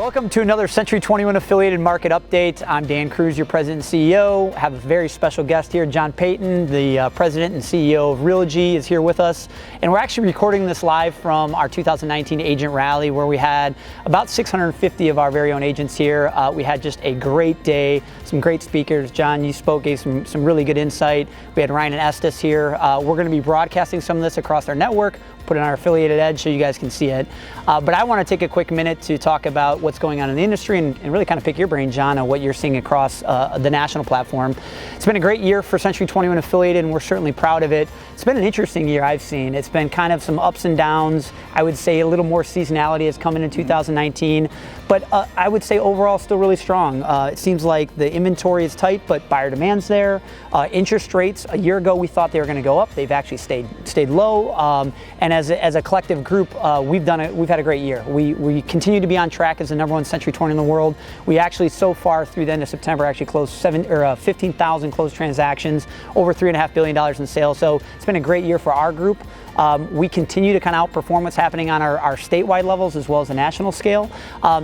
Welcome to another Century 21 affiliated market update. I'm Dan Cruz, your president and CEO. I have a very special guest here, John Payton, the president and CEO of Realogy, is here with us. And we're actually recording this live from our 2019 agent rally, where we had about 650 of our very own agents here. We had just a great day, some great speakers. John, you spoke, gave some really good insight. We had Ryan and Estes here. We're going to be broadcasting some of this across our network, put it on our affiliated edge so you guys can see it. But I want to take a quick minute to talk about what's going on in the industry and really kind of pick your brain, John, on what you're seeing across the national platform. It's been a great year for Century 21 affiliated, and we're certainly proud of it. It's been an interesting year I've seen. It's been kind of some ups and downs. I would say a little more seasonality has come in 2019, but I would say overall still really strong. It seems like the inventory is tight, but buyer demand's there. Interest rates, a year ago we thought they were going to go up. They've actually stayed low. And as a collective group, we've had a great year. We continue to be on track as the #1 Century 20 in the world. We actually, so far through the end of September, actually closed 15,000 closed transactions, over $3.5 billion in sales. So it's been a great year for our group. We continue to kind of outperform what's happening on our statewide levels as well as the national scale.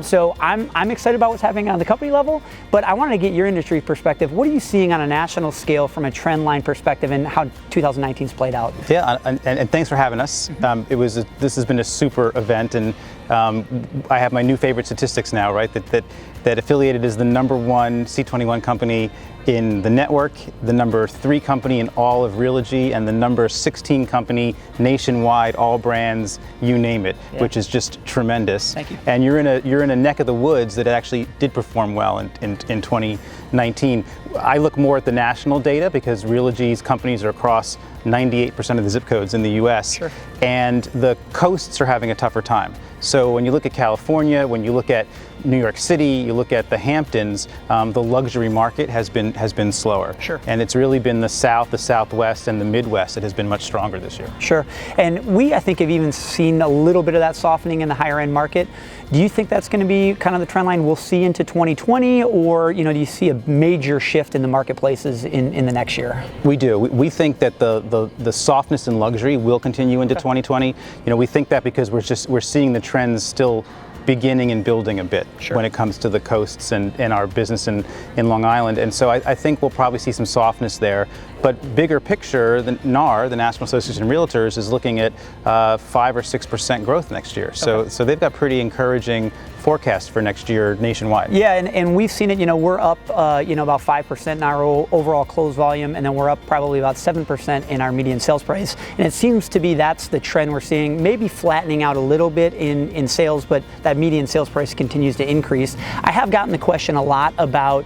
So I'm excited about what's happening on the company level, but I wanted to get your industry perspective. What are you seeing on a national scale from a trend line perspective and how 2019's played out? Yeah, and thanks for having us. This has been a super event, and I have my new favorite statistics now, right? That Affiliated is the #1 C21 company in the network, the #3 company in all of Realogy, and the #16 company nationwide, all brands, you name it, yeah. Which is just tremendous. Thank you. And you're in a neck of the woods that actually did perform well in 2019. I look more at the national data because Realogy's companies are across 98% of the zip codes in the US. Sure. And the coasts are having a tougher time. So when you look at California, when you look at New York City, you look at the Hamptons, the luxury market has been slower. Sure. And it's really been the South, the Southwest, and the Midwest that has been much stronger this year. Sure. And I think, have even seen a little bit of that softening in the higher end market. Do you think that's going to be kind of the trend line we'll see into 2020, or do you see a major shift in the marketplaces in the next year? We do. We think that the softness in luxury will continue into 2020. We think that because we're seeing the trends still beginning and building a bit. Sure. When it comes to the coasts and our business in Long Island. And so I think we'll probably see some softness there. But bigger picture, the NAR, the National Association of Realtors, is looking at 5 or 6% growth next year. Okay. So they've got pretty encouraging forecast for next year nationwide. Yeah, and we've seen it. We're up about 5% in our overall close volume, and then we're up probably about 7% in our median sales price. And it seems to be that's the trend we're seeing, maybe flattening out a little bit in sales, but that median sales price continues to increase. I have gotten the question a lot about,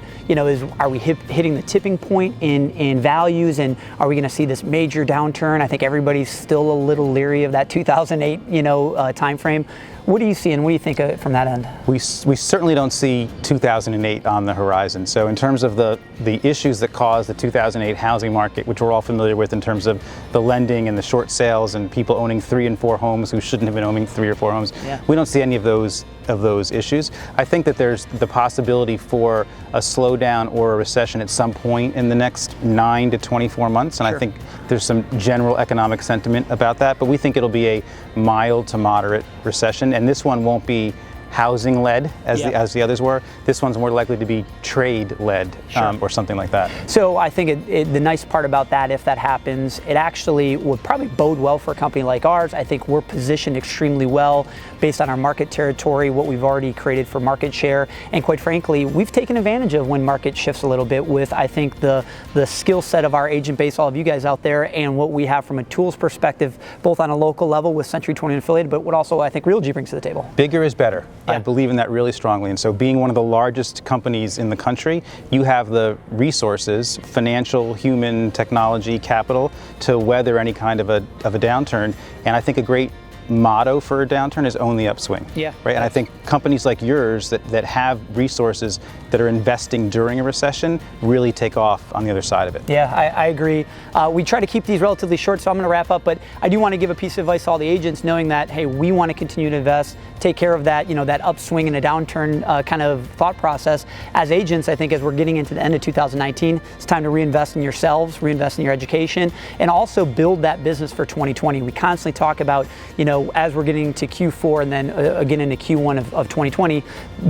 are we hitting the tipping point in values, and are we going to see this major downturn? I think everybody's still a little leery of that 2008 time frame. What do you see, and what do you think from that end? We certainly don't see 2008 on the horizon. So in terms of the issues that caused the 2008 housing market, which we're all familiar with in terms of the lending and the short sales and people owning 3 and 4 homes who shouldn't have been owning 3 or 4 homes, yeah. We don't see any of those issues. I think that there's the possibility for a slowdown or a recession at some point in the next 9 to 24 months, and sure. I think there's some general economic sentiment about that, but we think it'll be a mild to moderate recession, and this one won't be housing-led as the others were. This one's more likely to be trade-led, sure. Or something like that. So I think the nice part about that, if that happens, it actually would probably bode well for a company like ours. I think we're positioned extremely well based on our market territory, what we've already created for market share, and quite frankly, we've taken advantage of when market shifts a little bit with, I think, the skill set of our agent base, all of you guys out there, and what we have from a tools perspective, both on a local level with Century 21 affiliated, but what also I think Realogy brings to the table. Bigger is better. Yeah. I believe in that really strongly, and so being one of the largest companies in the country, you have the resources, financial, human, technology, capital, to weather any kind of a downturn, and I think a great motto for a downturn is own the upswing. Yeah. Right. And I think companies like yours that have resources that are investing during a recession really take off on the other side of it. Yeah, I agree. We try to keep these relatively short, so I'm going to wrap up, but I do want to give a piece of advice to all the agents, knowing that, hey, we want to continue to invest, take care of that, that upswing and a downturn kind of thought process. As agents, I think as we're getting into the end of 2019, it's time to reinvest in yourselves, reinvest in your education, and also build that business for 2020. We constantly talk about, as we're getting to Q4 and then again into Q1 of 2020,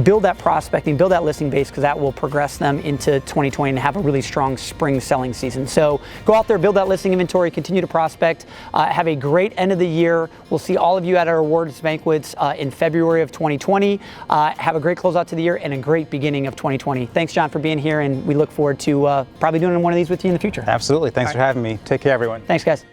build that prospecting, build that listing base, because that will progress them into 2020 and have a really strong spring selling season. So go out there, build that listing inventory, continue to prospect, have a great end of the year. We'll see all of you at our awards banquets in February of 2020. Have a great closeout to the year and a great beginning of 2020. Thanks, John, for being here, and we look forward to probably doing one of these with you in the future. Absolutely. Thanks for having me. Take care, everyone. Thanks, guys.